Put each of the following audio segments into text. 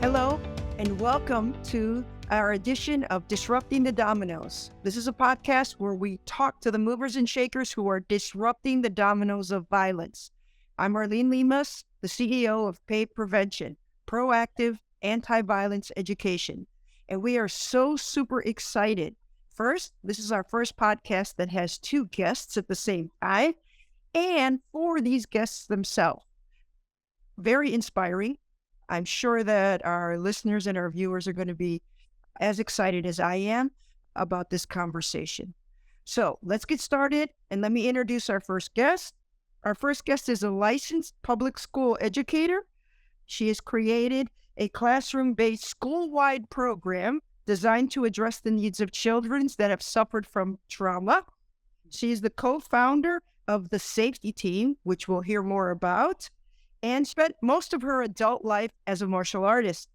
Hello, and welcome to our edition of Disrupting the Dominoes. This is a podcast where we talk to the movers and shakers who are disrupting the dominoes of violence. I'm Arlene Lemus, the CEO of PAVE Prevention, Proactive Anti-Violence Education. And we are so super excited. First, this is our first podcast that has two guests at the same time, and for these guests themselves. Very inspiring. I'm sure that our listeners and our viewers are going to be as excited as I am about this conversation. So let's get started, and let me introduce our first guest. Our first guest is a licensed public school educator. She has created a classroom-based school-wide program designed to address the needs of children that have suffered from trauma. She is the co-founder of the Safety Team, which we'll hear more about, and spent most of her adult life as a martial artist.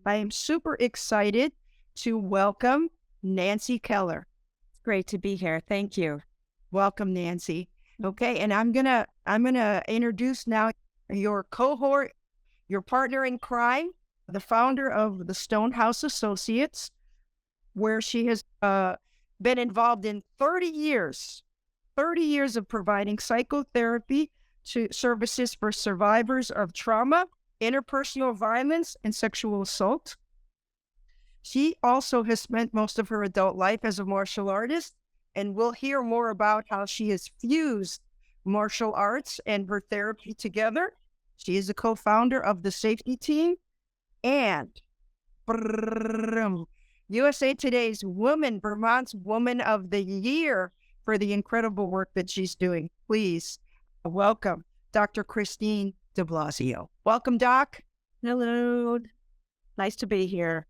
I am super excited to welcome Nancy Keller. It's great to be here. Thank you. Welcome, Nancy. Okay, and I'm gonna introduce now your cohort, your partner in crime, the founder of the Stonehouse Associates, where she has been involved in 30 years of providing psychotherapy to services for survivors of trauma, interpersonal violence, and sexual assault. She also has spent most of her adult life as a martial artist, and we'll hear more about how she has fused martial arts and her therapy together. She is a co-founder of the Safety Team and USA Today's Vermont's Woman of the Year for the incredible work that she's doing. Please welcome Dr. Christine DiBlasio. Welcome, Doc. Hello. Nice to be here.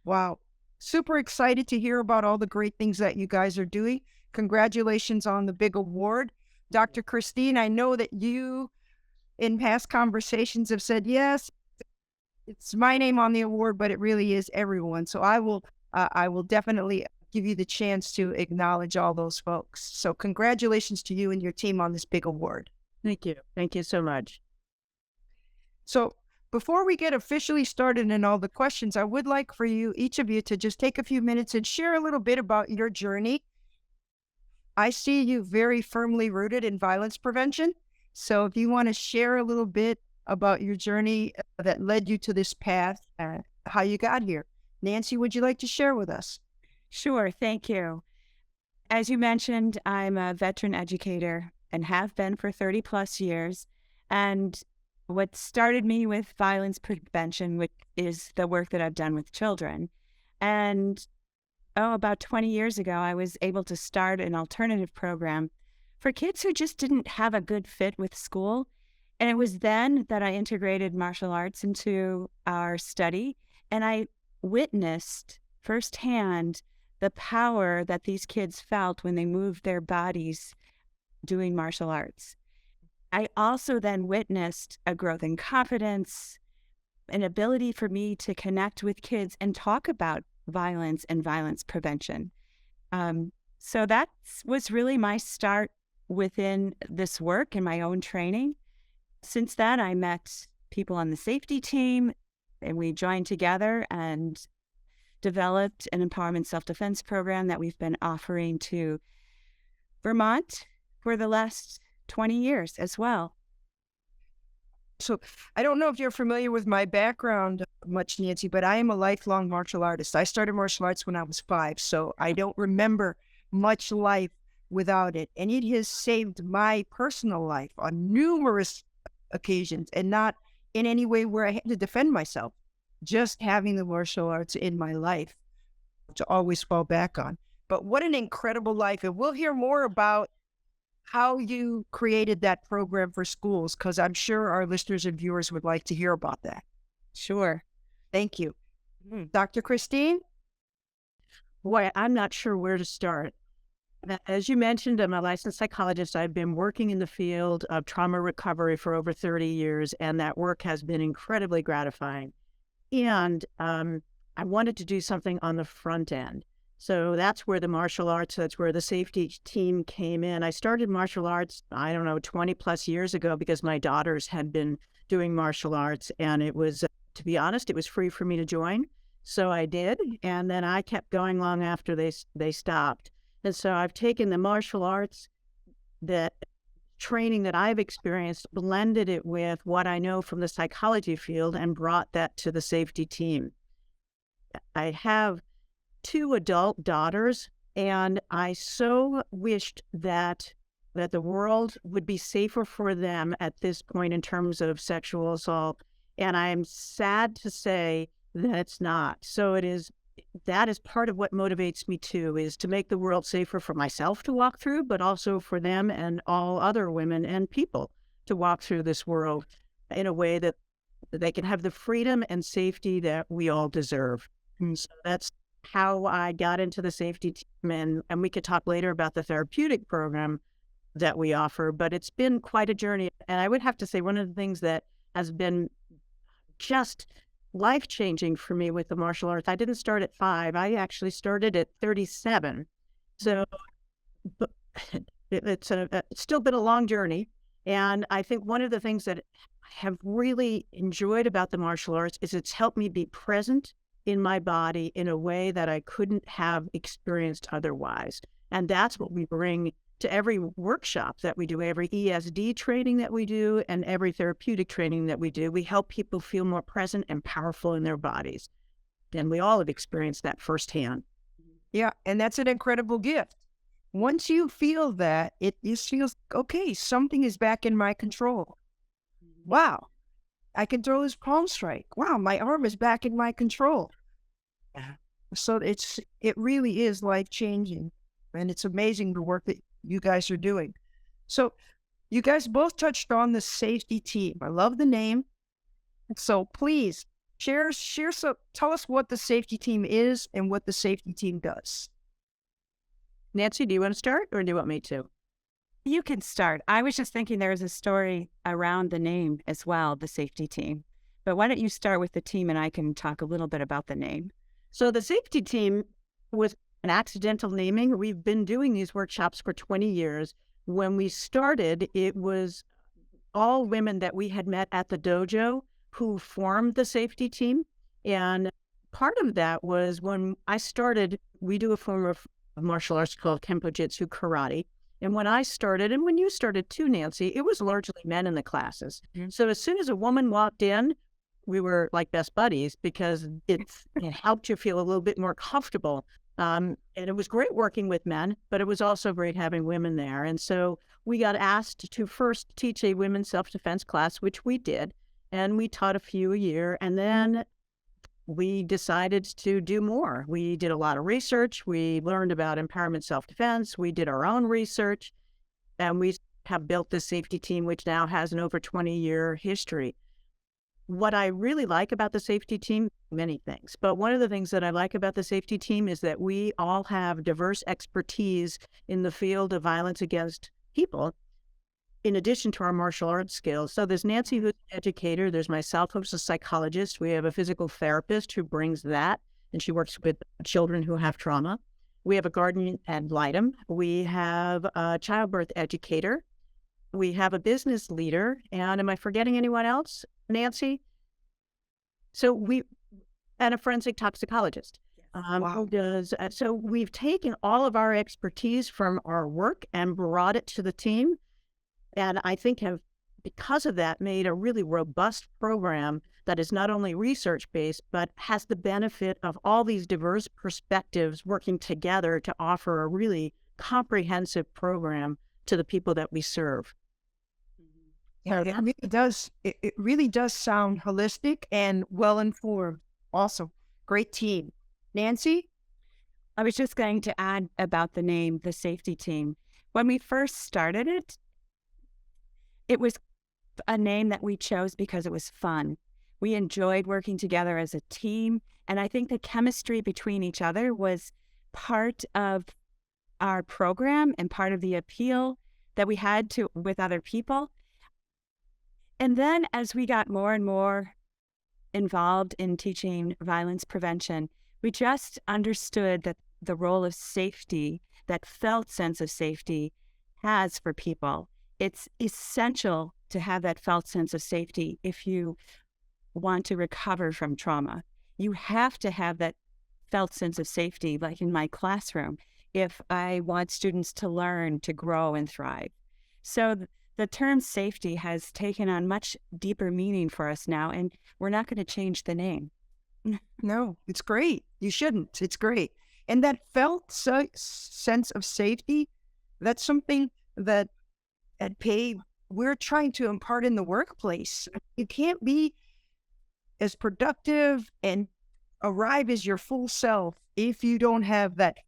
Wow. Super excited to hear about all the great things that you guys are doing. Congratulations on the big award. Dr. Christine, I know that you, in past conversations, have said, yes, it's my name on the award, but it really is everyone. So I will definitely give you the chance to acknowledge all those folks. So congratulations to you and your team on this big award. Thank you. Thank you so much. So before we get officially started in all the questions, I would like for you, each of you, to just take a few minutes and share a little bit about your journey. I see you very firmly rooted in violence prevention. So if you want to share a little bit about your journey that led you to this path and how you got here. Nancy, would you like to share with us? Sure. Thank you. As you mentioned, I'm a veteran educator and have been for 30 plus years. And what started me with violence prevention, which is the work that I've done with children. And about 20 years ago, I was able to start an alternative program for kids who just didn't have a good fit with school. And it was then that I integrated martial arts into our study. And I witnessed firsthand the power that these kids felt when they moved their bodies doing martial arts. I also then witnessed a growth in confidence, an ability for me to connect with kids and talk about violence and violence prevention. So that was really my start within this work and my own training. Since then, I met people on the Safety Team, and we joined together and developed an empowerment self-defense program that we've been offering to Vermont for the last 20 years as well. So I don't know if you're familiar with my background much, Nancy, but I am a lifelong martial artist. I started martial arts when I was 5, so I don't remember much life without it. And it has saved my personal life on numerous occasions, and not in any way where I had to defend myself. Just having the martial arts in my life to always fall back on. But what an incredible life. And we'll hear more about how you created that program for schools, because I'm sure our listeners and viewers would like to hear about that. Sure. Thank you. Dr. Christine? Boy, I'm not sure where to start. As you mentioned, I'm a licensed psychologist. I've been working in the field of trauma recovery for over 30 years, and that work has been incredibly gratifying. And I wanted to do something on the front end. So that's where the martial arts, that's where the Safety Team came in. I started martial arts, 20 plus years ago, because my daughters had been doing martial arts, and it was to be honest, it was free for me to join. So I did. And then I kept going long after they stopped. And so I've taken the martial arts, that training that I've experienced, blended it with what I know from the psychology field, and brought that to the safety team. I have 2 adult daughters, and I so wished that the world would be safer for them at this point in terms of sexual assault. And I am sad to say that it's not. So that is part of what motivates me too, is to make the world safer for myself to walk through, but also for them and all other women and people to walk through this world in a way that they can have the freedom and safety that we all deserve. And so that's how I got into the safety team. And we could talk later about the therapeutic program that we offer, but it's been quite a journey. And I would have to say one of the things that has been just life-changing for me with the martial arts, I didn't start at 5. I actually started at 37. So it's still been a long journey. And I think one of the things that I have really enjoyed about the martial arts is it's helped me be present in my body in a way that I couldn't have experienced otherwise. And that's what we bring to every workshop that we do, every ESD training that we do, and every therapeutic training that we do. We help people feel more present and powerful in their bodies. And we all have experienced that firsthand. Yeah, and that's an incredible gift. Once you feel that, it just feels, okay, something is back in my control. Wow, I can throw this palm strike. Wow, my arm is back in my control. So it really is life-changing. And it's amazing the work that you guys are doing. So you guys both touched on the safety team. I love the name. So please tell us what the safety team is and what the safety team does. Nancy, do you want to start or do you want me to? You can start. I was just thinking there was a story around the name as well, the safety team. But why don't you start with the team and I can talk a little bit about the name. So the safety team was an accidental naming. We've been doing these workshops for 20 years. When we started, it was all women that we had met at the dojo who formed the safety team. And part of that was when I started, we do a form of martial arts called Kempo Jitsu Karate. And when I started, and when you started too, Nancy, it was largely men in the classes. Mm-hmm. So as soon as a woman walked in, we were like best buddies because it helped you feel a little bit more comfortable. And it was great working with men, but it was also great having women there. And so we got asked to first teach a women's self-defense class, which we did. And we taught a few a year. And then we decided to do more. We did a lot of research. We learned about empowerment self-defense. We did our own research. And we have built this safety team, which now has an over 20-year history. What I really like about the safety team, many things, but one of the things that I like about the safety team is that we all have diverse expertise in the field of violence against people, in addition to our martial arts skills. So there's Nancy, who's an educator. There's myself, who's a psychologist. We have a physical therapist who brings that, and she works with children who have trauma. We have a guardian ad litem. We have a childbirth educator. We have a business leader. And am I forgetting anyone else, Nancy? And a forensic toxicologist. Wow. So we've taken all of our expertise from our work and brought it to the team. And I think because of that, made a really robust program that is not only research-based, but has the benefit of all these diverse perspectives working together to offer a really comprehensive program to the people that we serve. Yeah, it really does. It really does sound holistic and well-informed. Awesome. Great team. Nancy? I was just going to add about the name, the safety team. When we first started it, it was a name that we chose because it was fun. We enjoyed working together as a team. And I think the chemistry between each other was part of our program and part of the appeal that we had with other people. And then as we got more and more involved in teaching violence prevention, we just understood that the role of safety, that felt sense of safety, has for people. It's essential to have that felt sense of safety if you want to recover from trauma. You have to have that felt sense of safety, like in my classroom, if I want students to learn, to grow, and thrive. So the term safety has taken on much deeper meaning for us now, and we're not going to change the name. No, it's great. You shouldn't. It's great. And that felt sense of safety, that's something that at PAVE we're trying to impart in the workplace. You can't be as productive and arrive as your full self if you don't have that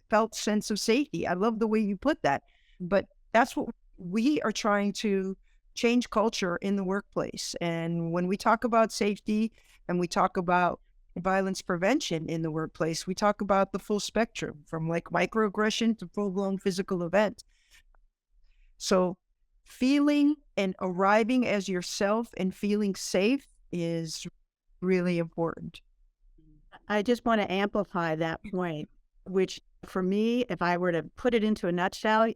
felt sense of safety. I love the way you put that. But that's what we are trying to change culture in the workplace. And when we talk about safety and we talk about violence prevention in the workplace, we talk about the full spectrum from like microaggression to full-blown physical event. So feeling and arriving as yourself and feeling safe is really important. I just want to amplify that point, which for me, if I were to put it into a nutshell,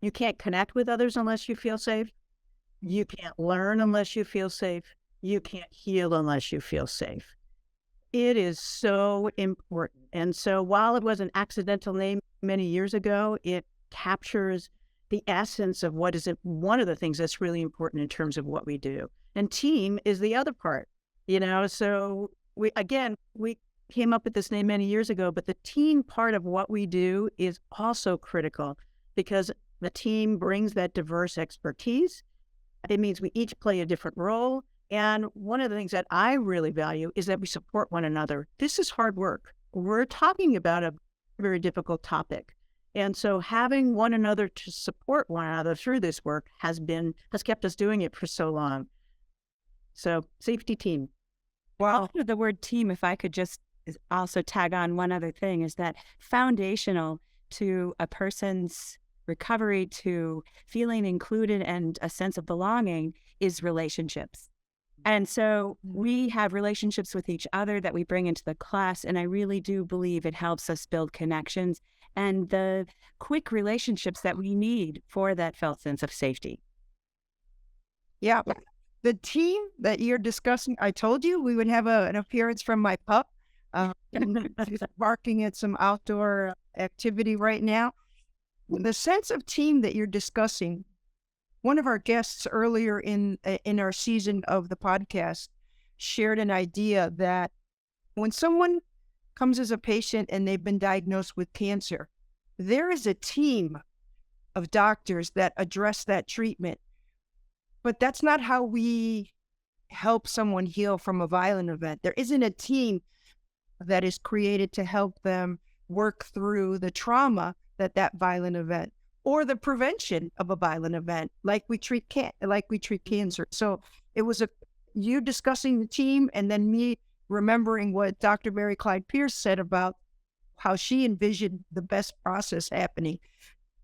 you can't connect with others unless you feel safe. You can't learn unless you feel safe. You can't heal unless you feel safe. It is so important. And so while it was an accidental name many years ago, it captures the essence of what is it, one of the things that's really important in terms of what we do. And team is the other part, so we came up with this name many years ago, but the team part of what we do is also critical because the team brings that diverse expertise. It means we each play a different role. And one of the things that I really value is that we support one another. This is hard work. We're talking about a very difficult topic. And so having one another to support one another through this work has kept us doing it for so long. So safety team. Well, the word team, if I could just also tag on one other thing, is that foundational to a person's recovery, to feeling included and a sense of belonging is relationships. And so we have relationships with each other that we bring into the class. And I really do believe it helps us build connections and the quick relationships that we need for that felt sense of safety. Yeah. The team that you're discussing, I told you we would have an appearance from my pup. He's barking at some outdoor activity right now. The sense of team that you're discussing, one of our guests earlier in our season of the podcast shared an idea that when someone comes as a patient and they've been diagnosed with cancer, there is a team of doctors that address that treatment. But that's not how we help someone heal from a violent event. There isn't a team that is created to help them work through the trauma that violent event or the prevention of a violent event, like we treat cancer. So it was you discussing the team and then me remembering what Dr. Mary Clyde Pierce said about how she envisioned the best process happening.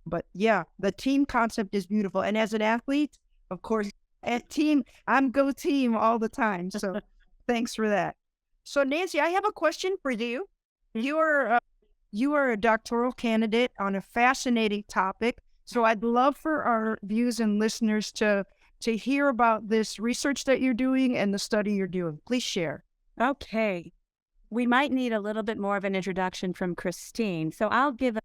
But yeah, the team concept is beautiful. And as an athlete, of course, at team, I'm go team all the time. So thanks for that. So Nancy, I have a question for you. You are a doctoral candidate on a fascinating topic. So I'd love for our viewers and listeners to hear about this research that you're doing and the study you're doing. Please share. Okay. We might need a little bit more of an introduction from Christine. So I'll give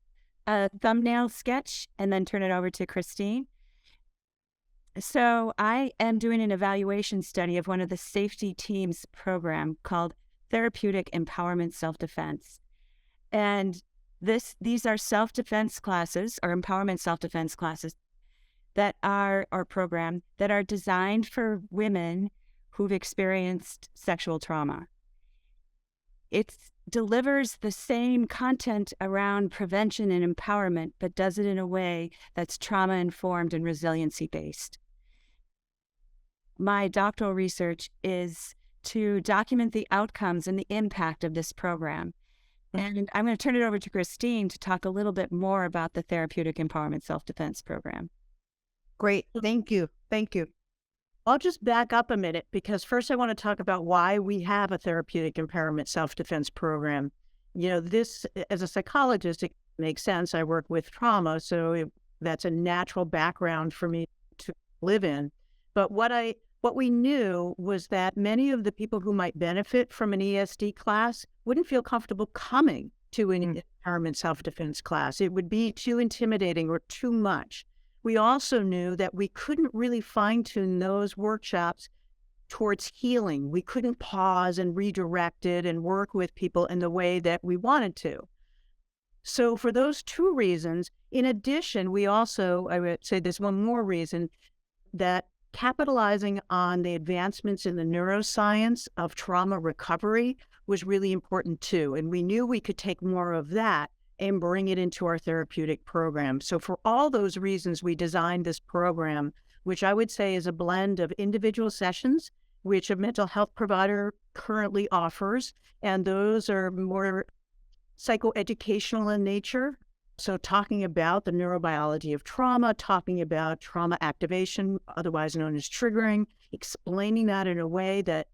a thumbnail sketch and then turn it over to Christine. So I am doing an evaluation study of one of the safety teams program called Therapeutic Empowerment Self-Defense. And these are self-defense classes or empowerment self-defense classes that are our program that are designed for women who've experienced sexual trauma. It delivers the same content around prevention and empowerment, but does it in a way that's trauma-informed and resiliency-based. My doctoral research is to document the outcomes and the impact of this program. And I'm going to turn it over to Christine to talk a little bit more about the Therapeutic Empowerment Self-Defense Program. Great. Thank you. Thank you. I'll just back up a minute because first I want to talk about why we have a Therapeutic Empowerment Self-Defense Program. This, as a psychologist, it makes sense. I work with trauma, so that's a natural background for me to live in. But what I what we knew was that many of the people who might benefit from an ESD class wouldn't feel comfortable coming to an empowerment self-defense class. It would be too intimidating or too much. We also knew that we couldn't really fine-tune those workshops towards healing. We couldn't pause and redirect it and work with people in the way that we wanted to. So for those two reasons, in addition, we also, I would say there's one more reason, that capitalizing on the advancements in the neuroscience of trauma recovery was really important too. And we knew we could take more of that and bring it into our therapeutic program. So for all those reasons, we designed this program, which I would say is a blend of individual sessions, which a mental health provider currently offers, and those are more psychoeducational in nature. So talking about the neurobiology of trauma, talking about trauma activation, otherwise known as triggering, explaining that in a way that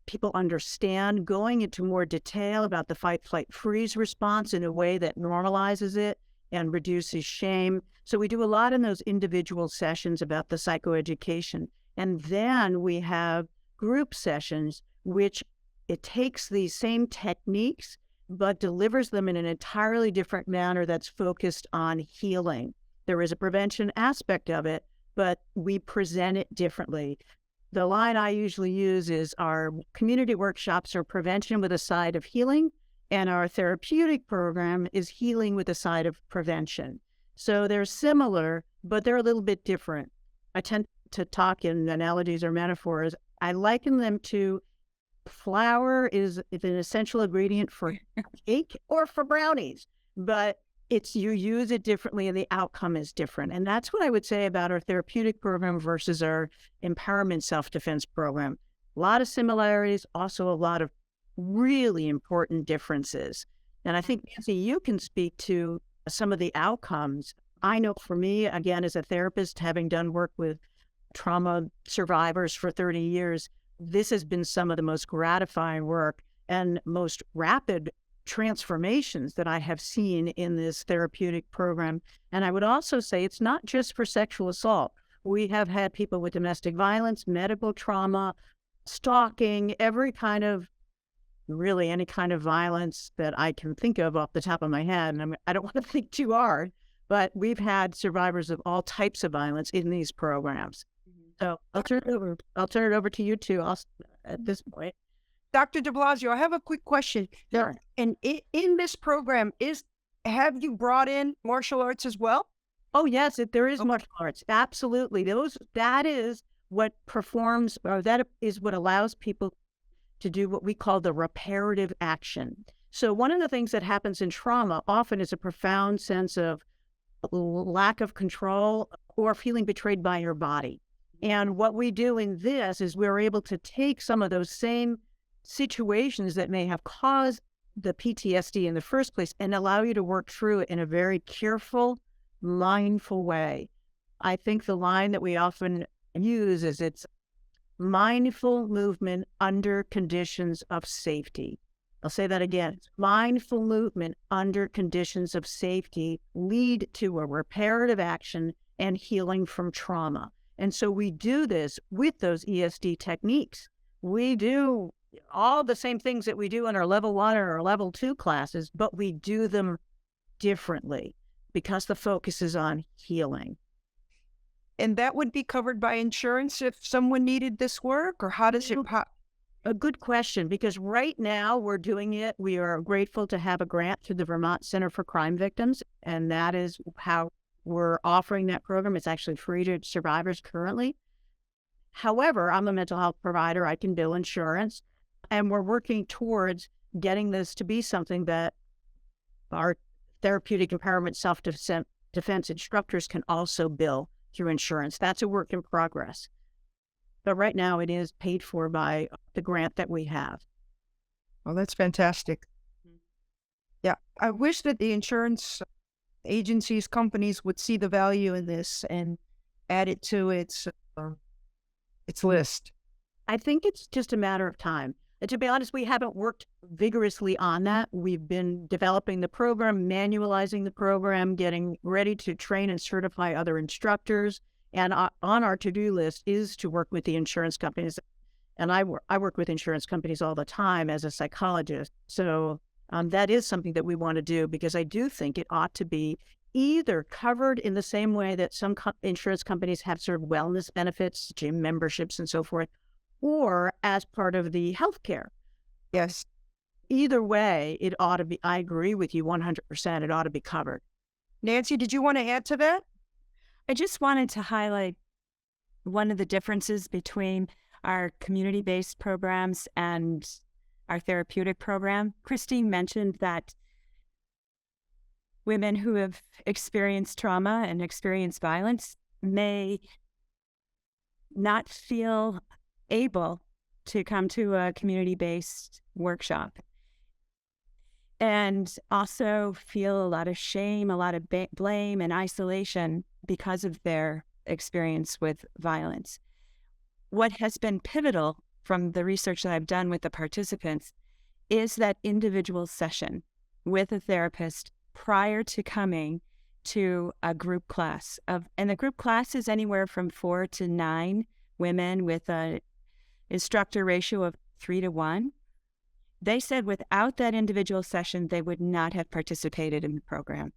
people understand, going into more detail about the fight, flight, freeze response in a way that normalizes it and reduces shame. So we do a lot in those individual sessions about the psychoeducation. And then we have group sessions, which it takes these same techniques but delivers them in an entirely different manner that's focused on healing. There is a prevention aspect of it, but we present it differently. The line I usually use is our community workshops are prevention with a side of healing, and our therapeutic program is healing with a side of prevention. So they're similar, but they're a little bit different. I tend to talk in analogies or metaphors. I liken them to flour is an essential ingredient for cake or for brownies, but you use it differently and the outcome is different. And that's what I would say about our therapeutic program versus our empowerment self-defense program. A lot of similarities, also a lot of really important differences. And I think, Nancy, you can speak to some of the outcomes. I know for me, again, as a therapist, having done work with trauma survivors for 30 years, this has been some of the most gratifying work and most rapid transformations that I have seen in this therapeutic program. And I would also say it's not just for sexual assault. We have had people with domestic violence, medical trauma, stalking, every kind of violence that I can think of off the top of my head. And I don't want to think too hard, but we've had survivors of all types of violence in these programs. So I'll turn it over to you two at this point. Dr. DiBlasio, I have a quick question. Sure. And in this program, have you brought in martial arts as well? Oh, yes, there is martial arts. Absolutely. That is what performs, or that is what allows people to do what we call the reparative action. So one of the things that happens in trauma often is a profound sense of lack of control or feeling betrayed by your body. And what we do in this is we're able to take some of those same situations that may have caused the PTSD in the first place and allow you to work through it in a very careful, mindful way. I think the line that we often use is it's mindful movement under conditions of safety. I'll say that again. Mindful movement under conditions of safety lead to a reparative action and healing from trauma. And so we do this with those ESD techniques. We do all the same things that we do in our level 1 or our level 2 classes, but we do them differently because the focus is on healing. And that would be covered by insurance if someone needed this work, or how does it? A good question, because right now we're doing it. We are grateful to have a grant through the Vermont Center for Crime Victims, and that is how we're offering that program. It's actually free to survivors currently. However, I'm a mental health provider. I can bill insurance, and we're working towards getting this to be something that our therapeutic empowerment self-defense instructors can also bill through insurance. That's a work in progress. But right now it is paid for by the grant that we have. Well, that's fantastic. Yeah, I wish that the insurance agencies, companies would see the value in this and add it to its list. I think it's just a matter of time. And to be honest, we haven't worked vigorously on that. We've been developing the program, manualizing the program, getting ready to train and certify other instructors. And on our to-do list is to work with the insurance companies. And I work with insurance companies all the time as a psychologist. So that is something that we want to do, because I do think it ought to be either covered in the same way that some insurance companies have sort of wellness benefits, gym memberships and so forth, or as part of the healthcare. Yes. Either way, it ought to be, I agree with you 100%, it ought to be covered. Nancy, did you want to add to that? I just wanted to highlight one of the differences between our community-based programs and our therapeutic program. Christine mentioned that women who have experienced trauma and experienced violence may not feel able to come to a community-based workshop, and also feel a lot of shame, a lot of blame and isolation because of their experience with violence. What has been pivotal from the research that I've done with the participants is that individual session with a therapist prior to coming to a group class. And the group class is anywhere from 4 to 9 women with an instructor ratio of 3 to 1. They said without that individual session, they would not have participated in the program.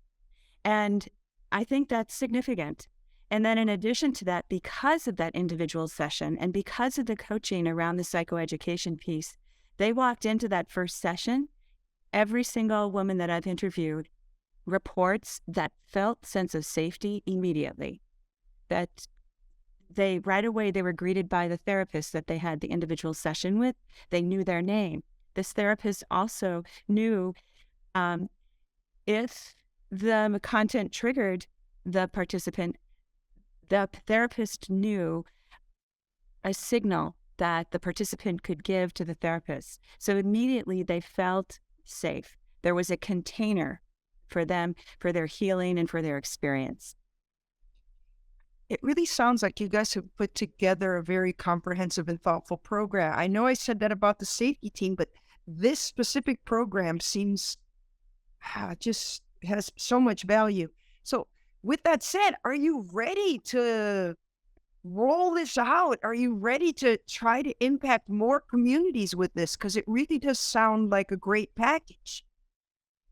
And I think that's significant. And then in addition to that, because of that individual session and because of the coaching around the psychoeducation piece, they walked into that first session. Every single woman that I've interviewed reports that felt sense of safety immediately, that they right away, they were greeted by the therapist that they had the individual session with. They knew their name. This therapist also knew if the content triggered the participant, the therapist knew a signal that the participant could give to the therapist. So immediately they felt safe. There was a container for them, for their healing and for their experience. It really sounds like you guys have put together a very comprehensive and thoughtful program. I know I said that about the safety team, but this specific program seems just has so much value. So with that said, are you ready to roll this out? Are you ready to try to impact more communities with this? Because it really does sound like a great package.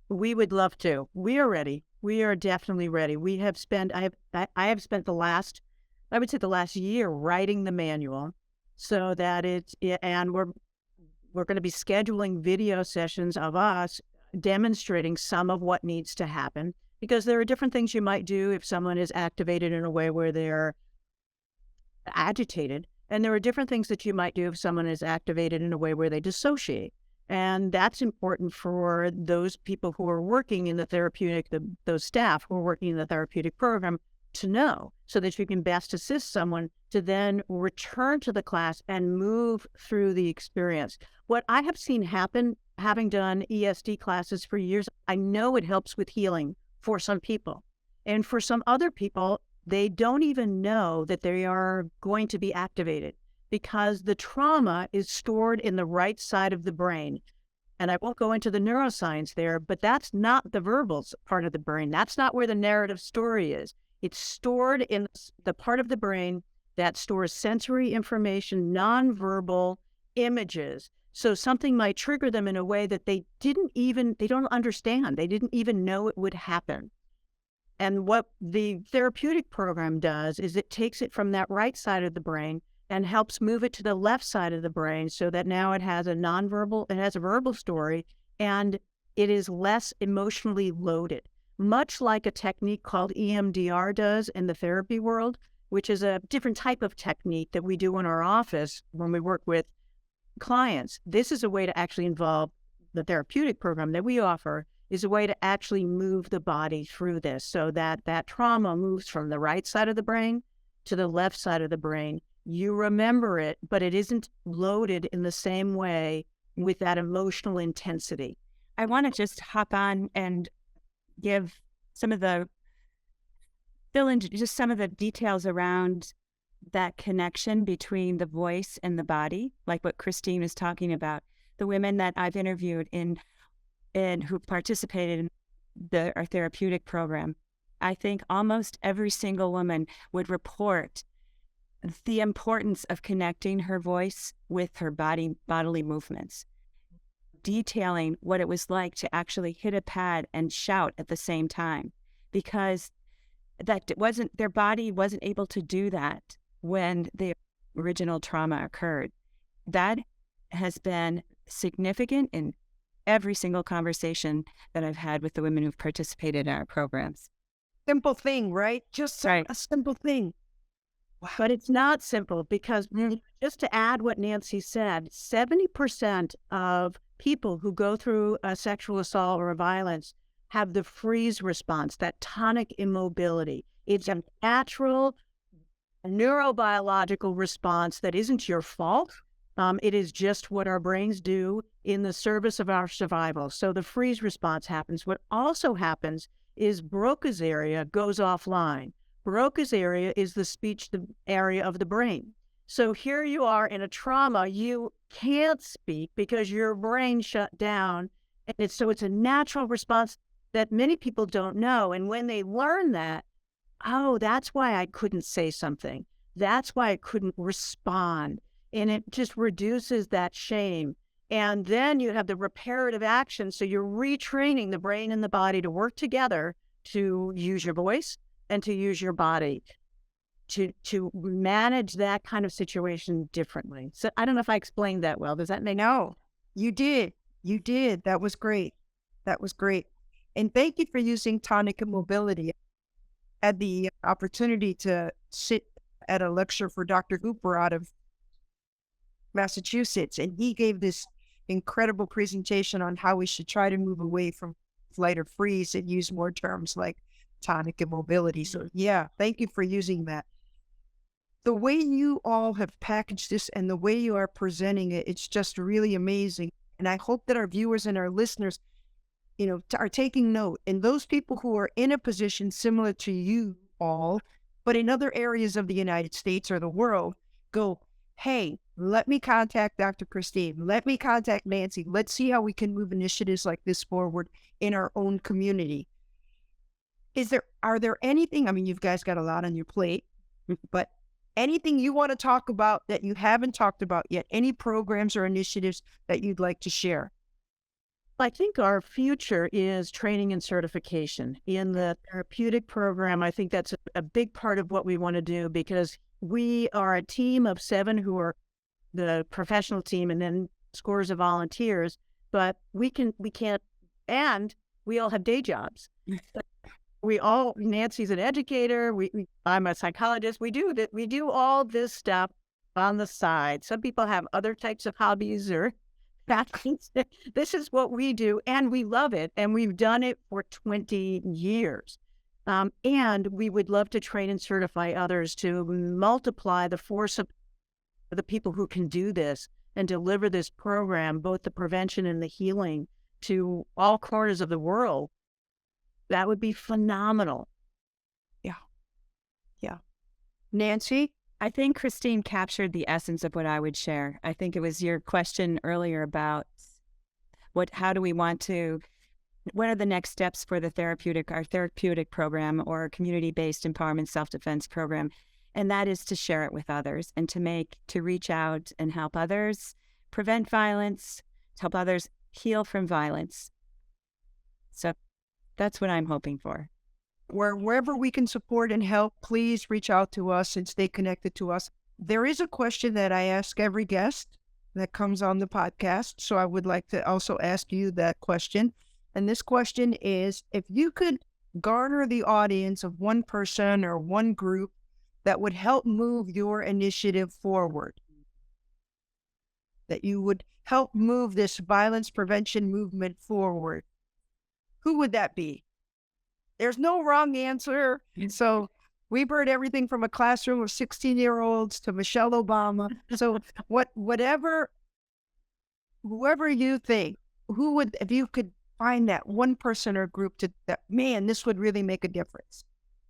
We would love to. We are ready. We are definitely ready. We have spent, I have spent the last year writing the manual so that and we're going to be scheduling video sessions of us demonstrating some of what needs to happen, because there are different things you might do if someone is activated in a way where they're agitated. And there are different things that you might do if someone is activated in a way where they dissociate. And that's important for those people who are working in the therapeutic, those staff who are working in the therapeutic program to know, so that you can best assist someone to then return to the class and move through the experience. What I have seen happen, having done ESD classes for years, I know it helps with healing for some people. And for some other people, they don't even know that they are going to be activated, because the trauma is stored in the right side of the brain. And I won't go into the neuroscience there, but that's not the verbal part of the brain. That's not where the narrative story is. It's stored in the part of the brain that stores sensory information, nonverbal images. So something might trigger them in a way that they don't understand. They didn't even know it would happen. And what the therapeutic program does is it takes it from that right side of the brain and helps move it to the left side of the brain, so that now it has a verbal story, and it is less emotionally loaded, much like a technique called EMDR does in the therapy world, which is a different type of technique that we do in our office when we work with clients. This is a way to actually involve the therapeutic program that we offer, is a way to actually move the body through this, so that that trauma moves from the right side of the brain to the left side of the brain. You remember it, but it isn't loaded in the same way with that emotional intensity. I want to just hop on and give fill in just some of the details around that connection between the voice and the body, like what Christine was talking about. The women that I've interviewed who participated in our therapeutic program, I think almost every single woman would report the importance of connecting her voice with her bodily movements, detailing what it was like to actually hit a pad and shout at the same time, because their body wasn't able to do that when the original trauma occurred. That has been significant in every single conversation that I've had with the women who've participated in our programs. Simple thing, right? Just Right. a simple thing. But it's not simple because just to add what Nancy said, 70% of people who go through a sexual assault or a violence have the freeze response, that tonic immobility. It's a natural neurobiological response that isn't your fault. It is just what our brains do in the service of our survival. So the freeze response happens. What also happens is Broca's area goes offline. Broca's area is the speech area of the brain. So here you are in a trauma, you can't speak because your brain shut down. And it's a natural response that many people don't know. And when they learn that, oh, that's why I couldn't say something. That's why I couldn't respond. And it just reduces that shame. And then you have the reparative action. So you're retraining the brain and the body to work together to use your voice and to use your body to manage that kind of situation differently. So I don't know if I explained that well. Does that make sense? No, you did. You did. That was great. That was great. And thank you for using tonic immobility. I had the opportunity to sit at a lecture for Dr. Hooper out of Massachusetts, and he gave this incredible presentation on how we should try to move away from flight or freeze and use more terms like tonic immobility. So yeah, thank you for using that. The way you all have packaged this and the way you are presenting it, it's just really amazing. And I hope that our viewers and our listeners, are taking note. And those people who are in a position similar to you all, but in other areas of the United States or the world, go, hey, let me contact Dr. Christine. Let me contact Nancy. Let's see how we can move initiatives like this forward in our own community. Are there anything, I mean, you guys got a lot on your plate, but anything you want to talk about that you haven't talked about yet? Any programs or initiatives that you'd like to share? I think our future is training and certification. In the therapeutic program, I think that's a big part of what we want to do because we are a team of 7 who are the professional team and then scores of volunteers, but we can't, and we all have day jobs. Nancy's an educator, I'm a psychologist, we do all this stuff on the side. Some people have other types of hobbies or passions. This is what we do, and we love it, and we've done it for 20 years. And we would love to train and certify others to multiply the force of the people who can do this and deliver this program, both the prevention and the healing, to all corners of the world. That would be phenomenal. Yeah. Nancy? I think Christine captured the essence of what I would share. I think it was your question earlier about what are the next steps for our therapeutic program or community-based empowerment self-defense program. And that is to share it with others and to reach out and help others prevent violence, to help others heal from violence. So that's what I'm hoping for. Wherever we can support and help, please reach out to us and stay connected to us. There is a question that I ask every guest that comes on the podcast, so I would like to also ask you that question. And this question is, if you could garner the audience of one person or one group that would help move your initiative forward, that you would help move this violence prevention movement forward, who would that be? There's no wrong answer. So we've heard everything from a classroom of 16-year-olds to Michelle Obama. So whoever you think, if you could find that one person or group this would really make a difference.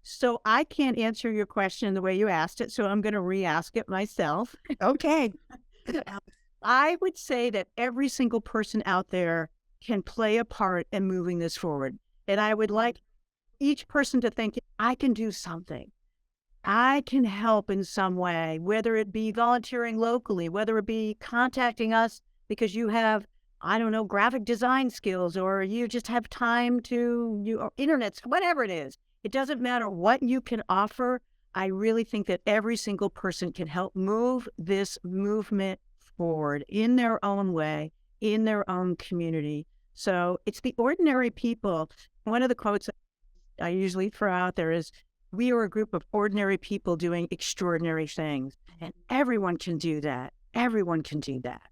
So I can't answer your question the way you asked it, so I'm going to re-ask it myself. Okay. I would say that every single person out there can play a part in moving this forward. And I would like each person to think, I can do something. I can help in some way, whether it be volunteering locally, whether it be contacting us because you have, I don't know, graphic design skills, or you just have time or internet, whatever it is. It doesn't matter what you can offer. I really think that every single person can help move this movement forward in their own way, in their own community. So it's the ordinary people. One of the quotes I usually throw out there is, we are a group of ordinary people doing extraordinary things. And everyone can do that. Everyone can do that.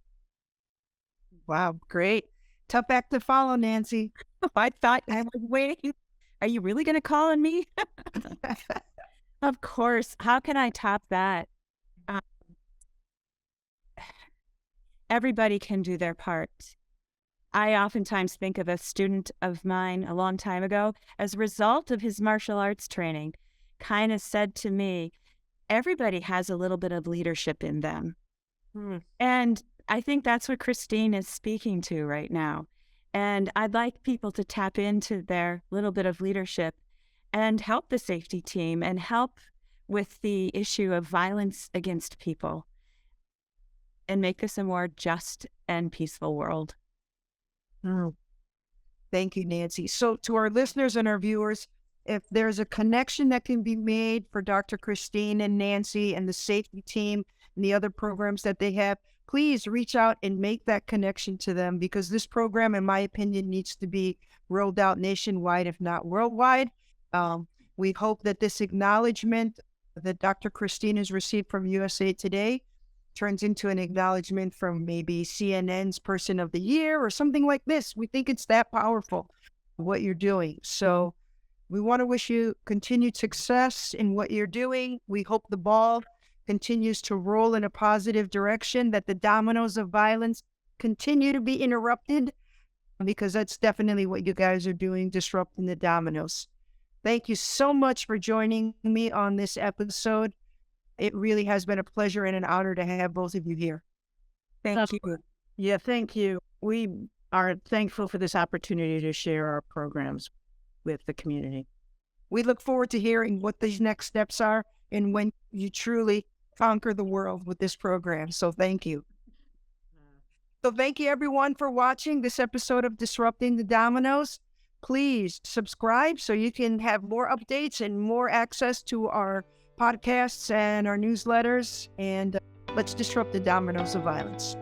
Wow, great. Tough act to follow, Nancy. I thought I was waiting. Are you really going to call on me? Of course. How can I top that? Everybody can do their part. I oftentimes think of a student of mine a long time ago, as a result of his martial arts training, kind of said to me, everybody has a little bit of leadership in them. And I think that's what Christine is speaking to right now. And I'd like people to tap into their little bit of leadership and help the safety team and help with the issue of violence against people and make this a more just and peaceful world. Thank you, Nancy. So to our listeners and our viewers, if there's a connection that can be made for Dr. Christine and Nancy and the safety team and the other programs that they have, please reach out and make that connection to them, because this program, in my opinion, needs to be rolled out nationwide, if not worldwide. We hope that this acknowledgement that Dr. Christine has received from USA Today turns into an acknowledgement from maybe CNN's Person of the Year or something like this. We think it's that powerful, what you're doing. So we want to wish you continued success in what you're doing. We hope the ball continues to roll in a positive direction, that the dominoes of violence continue to be interrupted, because that's definitely what you guys are doing, disrupting the dominoes. Thank you so much for joining me on this episode. It really has been a pleasure and an honor to have both of you here. Thank you. Yeah, thank you. We are thankful for this opportunity to share our programs with the community. We look forward to hearing what these next steps are and when you truly conquer the world with this program. So thank you. So thank you, everyone, for watching this episode of Disrupting the Dominoes. Please subscribe so you can have more updates and more access to our podcasts and our newsletters. And let's disrupt the dominoes of violence.